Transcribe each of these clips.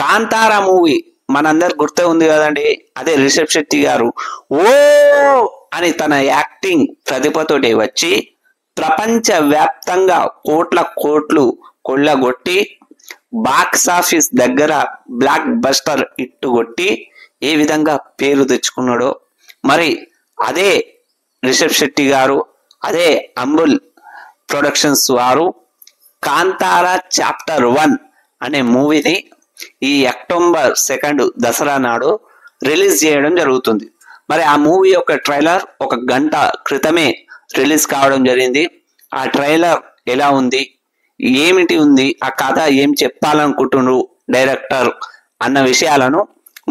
Kantara movie మనందరు గుర్తే ఉంది కదండి. అదే రిషబ్ శెట్టి గారు ఓ అని తన యాక్టింగ్ ప్రతిభతోటి వచ్చి ప్రపంచ వ్యాప్తంగా కోట్లు కొల్లగొట్టి బాక్స్ ఆఫీస్ దగ్గర బ్లాక్ బస్టర్ హిట్ కొట్టి ఏ విధంగా పేరు తెచ్చుకున్నాడో, మరి అదే రిషబ్ శెట్టి గారు, అదే అంబుల్ ప్రొడక్షన్స్ వారు కాంతారా చాప్టర్ 1 అనే మూవీని ఈ అక్టోబర్ 2 దసరా నాడు రిలీజ్ చేయడం జరుగుతుంది. మరి ఆ మూవీ యొక్క ట్రైలర్ 1 గంట క్రితమే రిలీజ్ కావడం జరిగింది. ఆ ట్రైలర్ ఎలా ఉంది, ఏమిటి ఉంది, ఆ కథ ఏం చెప్పాలనుకుంటున్నారు డైరెక్టర్ అన్న విషయాలను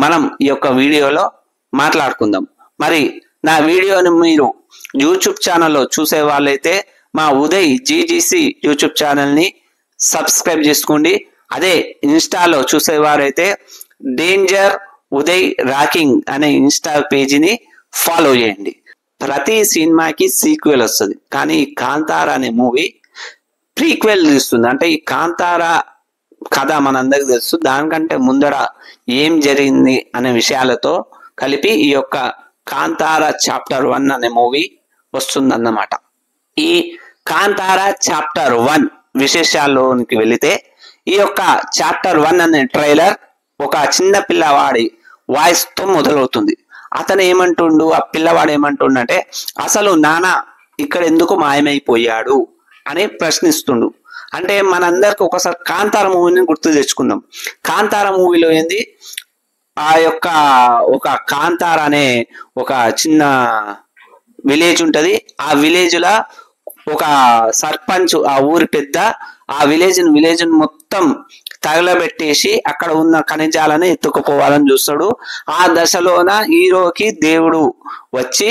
మనం ఈ యొక్క వీడియోలో మాట్లాడుకుందాం. మరి నా వీడియోని మీరు యూట్యూబ్ ఛానల్లో చూసే వాళ్ళైతే మా ఉదయ్ జీజీసీ యూట్యూబ్ ఛానల్ని సబ్స్క్రైబ్ చేసుకోండి. అదే ఇన్స్టాలో చూసేవారైతే డేంజర్ ఉదయ్ రాకింగ్ అనే ఇన్స్టా పేజీని ఫాలో చేయండి. ప్రతి సినిమాకి సీక్వెల్ వస్తుంది, కానీ ఈ కాంతారా అనే మూవీ ప్రీక్వెల్ ఇస్తుంది. అంటే ఈ కాంతారా కథ మనందరికి తెలుసు, దానికంటే ముందర ఏం జరిగింది అనే విషయాలతో కలిపి ఈ యొక్క కాంతారా చాప్టర్ 1 అనే మూవీ వస్తుందన్నమాట. ఈ కాంతారా చాప్టర్ 1 విశేషాల్లోనికి వెళితే, ఈ యొక్క చాప్టర్ 1 అనే ట్రైలర్ ఒక చిన్న పిల్లవాడి వాయిస్ తో మొదలవుతుంది. అతను ఏమంటుండు, ఆ పిల్లవాడు ఏమంటుండు అంటే, అసలు నాన్న ఇక్కడ ఎందుకు మాయమైపోయాడు అని ప్రశ్నిస్తుండు. అంటే మనందరికి ఒకసారి కాంతారా మూవీని గుర్తు తెచ్చుకుందాం. కాంతారా మూవీలో ఏంది, ఆ యొక్క ఒక కాంతారా అనే ఒక చిన్న విలేజ్ ఉంటది. ఆ విలేజ్ లా ఒక సర్పంచ్, ఆ ఊరి పెద్ద ఆ విలేజ్ మొత్తం తగలబెట్టేసి అక్కడ ఉన్న ఖనిజాలను ఎత్తుకుపోవాలని చూస్తాడు. ఆ దశలోన హీరోకి దేవుడు వచ్చి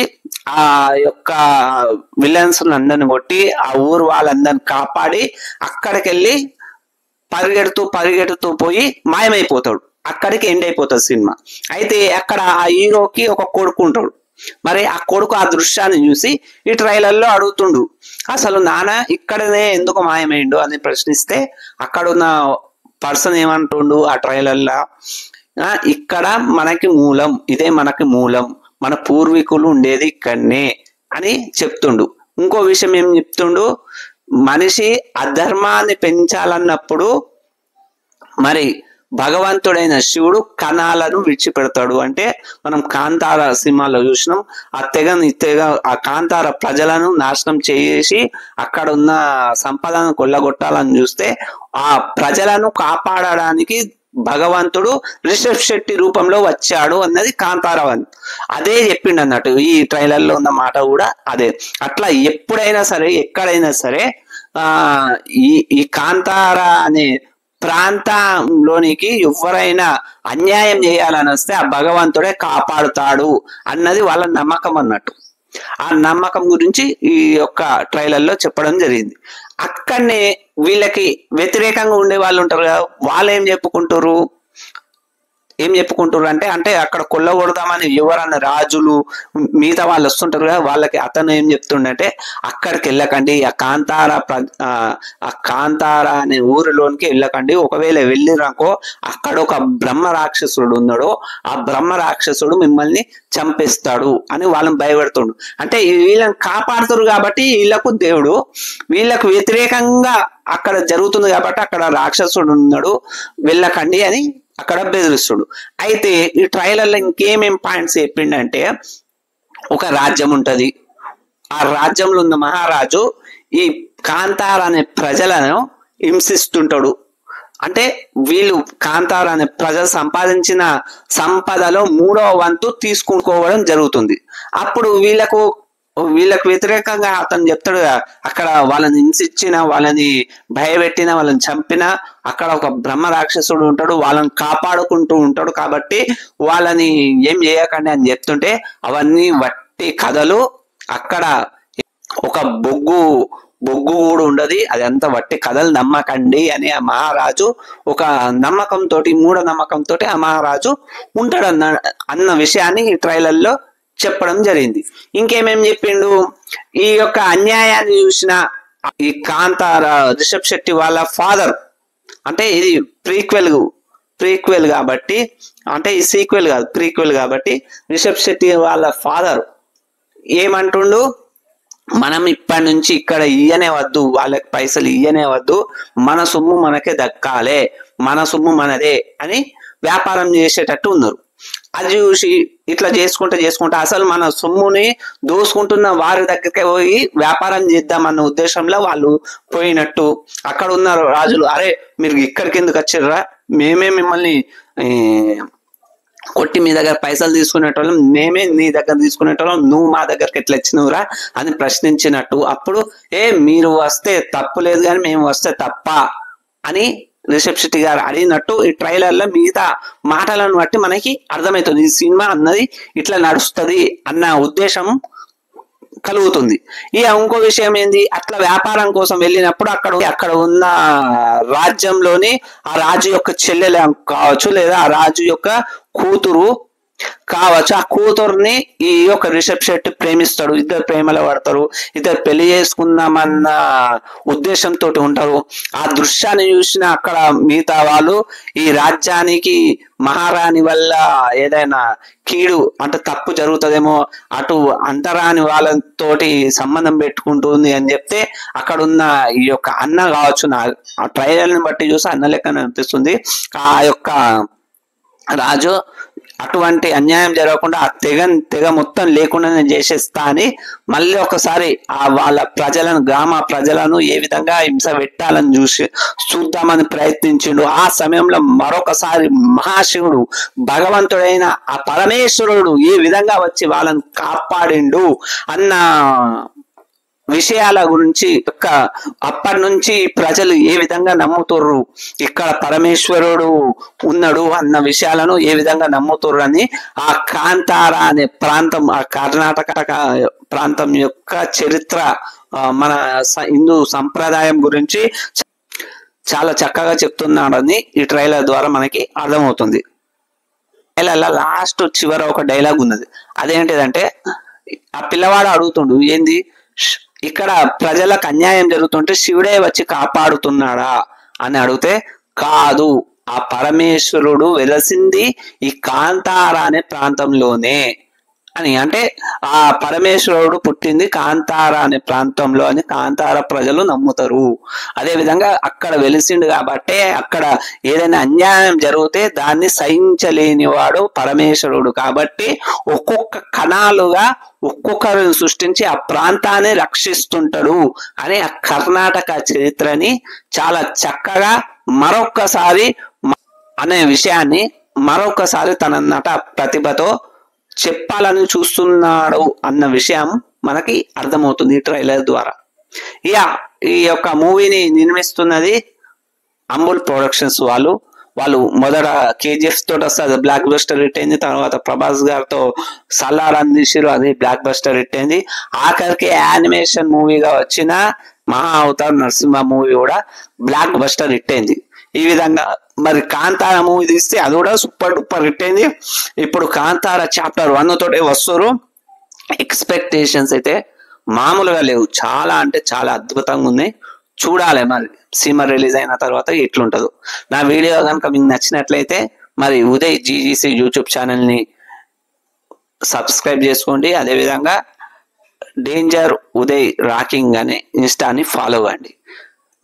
ఆ యొక్క విలన్స్ అందరిని కొట్టి ఆ ఊరు వాళ్ళందరిని కాపాడి అక్కడికి వెళ్ళి పరిగెడుతూ పోయి మాయమైపోతాడు. అక్కడికి ఎండ్ అయిపోతుంది సినిమా. అయితే అక్కడ ఆ హీరోకి ఒక కొడుకు ఉంటాడు. మరి ఆ కొడుకు ఆ దృశ్యాన్ని చూసి ఈ ట్రైలర్లో అడుగుతుండు, అసలు నాన్న ఇక్కడనే ఎందుకు మాయమైండు అని ప్రశ్నిస్తే, అక్కడున్న పర్సన్ ఏమంటుండు ఆ ట్రైలర్లో, ఇక్కడ మనకి మూలం, ఇదే మనకి మూలం, మన పూర్వీకులు ఉండేది ఇక్కడనే అని చెప్తుండు. ఇంకో విషయం ఏం చెప్తుండు, మనిషి అధర్మాన్ని పెంచాలన్నప్పుడు మరి భగవంతుడైన శివుడు కణాలను విడిచిపెడతాడు. అంటే మనం కాంతార సినిమాలో చూసినాం, ఆ తెగ ఆ కాంతార ప్రజలను నాశనం చేసి అక్కడ ఉన్న సంపదను కొల్లగొట్టాలని చూస్తే ఆ ప్రజలను కాపాడడానికి భగవంతుడు రిషబ్ శెట్టి రూపంలో వచ్చాడు అన్నది కాంతారా 1. అదే చెప్పిండు అన్నట్టు ఈ ట్రైలర్లో ఉన్న మాట కూడా అదే. అట్లా ఎప్పుడైనా సరే ఎక్కడైనా సరే ఈ కాంతారా అనే ప్రాంతంలోనికి ఎవరైనా అన్యాయం చేయాలని వస్తే ఆ భగవంతుడే కాపాడుతాడు అన్నది వాళ్ళ నమ్మకం అన్నట్టు. ఆ నమ్మకం గురించి ఈ యొక్క ట్రైలర్లో చెప్పడం జరిగింది. అక్కడనే వీళ్ళకి వ్యతిరేకంగా ఉండే వాళ్ళు ఉంటారు కదా, వాళ్ళు ఏం చెప్పుకుంటారు అంటే అక్కడ కొల్లగొడదామని ఎవరన్నా రాజులు మిగతా వాళ్ళు వస్తుంటారు కదా, వాళ్ళకి అతను ఏం చెప్తుండంటే, అక్కడికి వెళ్ళకండి, ఆ కాంతారా అనే ఊరిలోనికి వెళ్ళకండి. ఒకవేళ వెళ్ళిరాకో అక్కడ ఒక బ్రహ్మ రాక్షసుడు ఉన్నాడు, ఆ బ్రహ్మ రాక్షసుడు మిమ్మల్ని చంపేస్తాడు అని వాళ్ళని భయపెడుతుండు. అంటే వీళ్ళని కాపాడుతారు కాబట్టి వీళ్ళకు దేవుడు, వీళ్ళకు వ్యతిరేకంగా అక్కడ జరుగుతుంది కాబట్టి అక్కడ రాక్షసుడు ఉన్నాడు, వెళ్ళకండి అని అక్కడ బెదిరిస్తుడు. అయితే ఈ ట్రైలర్లో ఇంకేమేం పాయింట్స్ చెప్పిండంటే, ఒక రాజ్యం ఉంటది, ఆ రాజ్యంలో ఉన్న మహారాజు ఈ కాంతారా అనే ప్రజలను హింసిస్తుంటాడు. అంటే వీళ్ళు కాంతారా అనే ప్రజలు సంపాదించిన సంపదలో 3వ వంతు తీసుకుకోవడం జరుగుతుంది. అప్పుడు వీళ్ళకు వ్యతిరేకంగా అతను చెప్తాడు, అక్కడ వాళ్ళని హింసించిన, వాళ్ళని భయపెట్టిన, వాళ్ళని చంపిన అక్కడ ఒక బ్రహ్మ రాక్షసుడు ఉంటాడు, వాళ్ళని కాపాడుకుంటూ ఉంటాడు, కాబట్టి వాళ్ళని ఏం చేయకండి అని చెప్తుంటే అవన్నీ వట్టి కథలు. అక్కడ ఒక బొగ్గు కూడా ఉండదు, అదంతా వట్టి కథలు, నమ్మకండి అని ఆ మహారాజు ఒక నమ్మకంతో, మూఢ నమ్మకంతో ఆ మహారాజు ఉంటాడు అన్న విషయాన్ని ఈ ట్రైలర్లో చెప్పడం జరిగింది. ఇంకేమేం చెప్పిండు, ఈ యొక్క అన్యాయాన్ని చూసిన ఈ కాంతారా రిషబ్ శెట్టి వాళ్ళ ఫాదర్, అంటే ఇది ప్రీక్వెల్ ప్రీక్వెల్ కాబట్టి, అంటే ఈ సీక్వెల్ కాదు ప్రీక్వెల్ కాబట్టి రిషబ్ శెట్టి వాళ్ళ ఫాదర్ ఏమంటుండు, మనం ఇప్పటి నుంచి ఇక్కడ ఇయ్యనే వద్దు, వాళ్ళకి పైసలు ఇయ్యనే వద్దు, మన సొమ్ము మనకే దక్కాలే, మన సొమ్ము మనదే అని వ్యాపారం చేసేటట్టు ఉన్నారు. అది చూసి ఇట్లా చేసుకుంటే అసలు మన సొమ్ముని దోసుకుంటున్న వారి దగ్గరికి పోయి వ్యాపారం చేద్దామన్న ఉద్దేశంలో వాళ్ళు పోయినట్టు. అక్కడ ఉన్న రాజులు, అరే మీరు ఇక్కడికి ఎందుకు వచ్చిర్రా, మేమే మిమ్మల్ని కొట్టి మీ దగ్గర పైసలు తీసుకునేటోళ్ళం, మేమే నీ దగ్గర తీసుకునేటోళ్ళం, నువ్వు మా దగ్గరికి ఎట్లా వచ్చినవురా అని ప్రశ్నించినట్టు. అప్పుడు మీరు వస్తే తప్పు లేదు కానీ మేము వస్తే తప్ప అని రిషబ్ శెట్టి గారు అడిగినట్టు ఈ ట్రైలర్లో మిగతా మాటలను బట్టి మనకి అర్థమవుతుంది ఈ సినిమా అన్నది ఇట్లా నడుస్తుంది అన్న ఉద్దేశం కలుగుతుంది. ఇంకో విషయం ఏంది, అట్లా వ్యాపారం కోసం వెళ్ళినప్పుడు అక్కడ ఉన్న రాజ్యంలోని ఆ రాజు యొక్క చెల్లెలు కావచ్చు, లేదా ఆ రాజు యొక్క కూతురు కావచ్చు, ఆ కూతుర్ని ఈ యొక్క రిషబ్ శెట్టి ప్రేమిస్తాడు. ఇద్దరు ప్రేమలో పడతారు, ఇద్దరు పెళ్లి చేసుకుందామన్న ఉద్దేశంతో ఉంటారు. ఆ దృశ్యాన్ని చూసిన అక్కడ మిగతా వాళ్ళు ఈ రాజ్యానికి మహారాణి వల్ల ఏదైనా కీడు అంటే తప్పు జరుగుతుందేమో, అటు అంటరాని వాళ్ళతోటి సంబంధం పెట్టుకుంటుంది అని చెప్తే అక్కడ ఉన్న ఈ యొక్క అన్న కావచ్చు, నా ఆ ట్రైలర్ని బట్టి చూసి అన్న లెక్కన అనిపిస్తుంది. ఆ యొక్క రాజు అటువంటి అన్యాయం జరగకుండా ఆ తెగ మొత్తం లేకుండా నేను చేసేస్తా అని మళ్ళీ ఒకసారి వాళ్ళ ప్రజలను, గ్రామ ప్రజలను ఏ విధంగా హింస పెట్టాలని చూద్దామని ప్రయత్నించిండు. ఆ సమయంలో మరొకసారి మహాశివుడు, భగవంతుడైన ఆ పరమేశ్వరుడు ఏ విధంగా వచ్చి వాళ్ళని కాపాడిండు అన్న విషయాల గురించి అప్పటి నుంచి ప్రజలు ఏ విధంగా నమ్ముతుర్రు, ఇక్కడ పరమేశ్వరుడు ఉన్నాడు అన్న విషయాలను ఏ విధంగా నమ్ముతుర్రు అని ఆ కాంతార అనే ప్రాంతం, ఆ కర్ణాటక ప్రాంతం యొక్క చరిత్ర, మన హిందూ సంప్రదాయం గురించి చాలా చక్కగా చెప్తున్నాడని ఈ ట్రైలర్ ద్వారా మనకి అర్థమవుతుంది. ట్రైలర్లో లాస్ట్ చివర ఒక డైలాగ్ ఉన్నది, అదేంటిదంటే ఆ పిల్లవాడు అడుగుతుండు, ఏంది ఇక్కడ ప్రజలకు అన్యాయం జరుగుతుంటే శివుడే వచ్చి కాపాడుతున్నాడా అని అడిగితే, కాదు, ఆ పరమేశ్వరుడు వెలసింది ఈ కాంతార అనే ప్రాంతంలోనే అని, అంటే ఆ పరమేశ్వరుడు పుట్టింది కాంతార అనే ప్రాంతంలో అని కాంతార ప్రజలు నమ్ముతారు. అదే విధంగా అక్కడ వెలిసిండు కాబట్టి అక్కడ ఏదైనా అన్యాయం జరిగితే దాన్ని సహించలేని వాడు పరమేశ్వరుడు కాబట్టి ఒక్కొక్క కణాలుగా ఒక్కొక్కరిని సృష్టించి ఆ ప్రాంతాన్ని రక్షిస్తుంటాడు అని ఆ కర్ణాటక చరిత్రని చాలా చక్కగా మరొక్కసారి అనే విషయాన్ని మరొకసారి తన నట ప్రతిభతో చెప్పాలని చూస్తున్నాడు అన్న విషయం మనకి అర్థమవుతుంది ఈ ట్రైలర్ ద్వారా. ఈ యొక్క మూవీని నిర్మిస్తున్నది అంబుల్ ప్రొడక్షన్స్ వాళ్ళు మొదట కేజీఎఫ్ తోటి వస్తుంది, బ్లాక్ బస్టర్ హిట్ అయింది. తర్వాత ప్రభాస్ గారితో సల్లార్ అందించారు, అది బ్లాక్ బస్టర్ హిట్ అయింది. ఆఖరికి యానిమేషన్ మూవీగా వచ్చిన మహా అవతార్ నరసింహ మూవీ కూడా బ్లాక్ బస్టర్ హిట్ అయింది. ఈ విధంగా మరి కాంతార మూవీ తీస్తే అది కూడా సూపర్ డూపర్ హిట్ అయింది. ఇప్పుడు కాంతార చాప్టర్ 1 తోటే వస్తారు. ఎక్స్పెక్టేషన్స్ అయితే మామూలుగా లేవు, చాలా అంటే చాలా అద్భుతంగా ఉన్నాయి. చూడాలి మరి సినిమా రిలీజ్ అయిన తర్వాత ఎట్లుంటుందో. నా వీడియో కనుక మీకు నచ్చినట్లయితే మరి ఉదయ్ జీజీసీ యూట్యూబ్ ఛానల్ని సబ్స్క్రైబ్ చేసుకోండి. అదేవిధంగా డేంజర్ ఉదయ్ రాకింగ్ అనే ఇన్స్టాని ఫాలో అవ్వండి.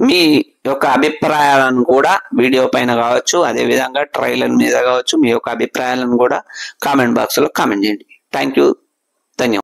మీ యొక్క అభిప్రాయాలను కూడా వీడియో పైన కావచ్చు, అదేవిధంగా ట్రైలర్ మీద కావచ్చు, మీ యొక్క అభిప్రాయాలను కూడా కామెంట్ బాక్స్లో కామెంట్ చేయండి. థ్యాంక్ యూ, ధన్యవాదాలు.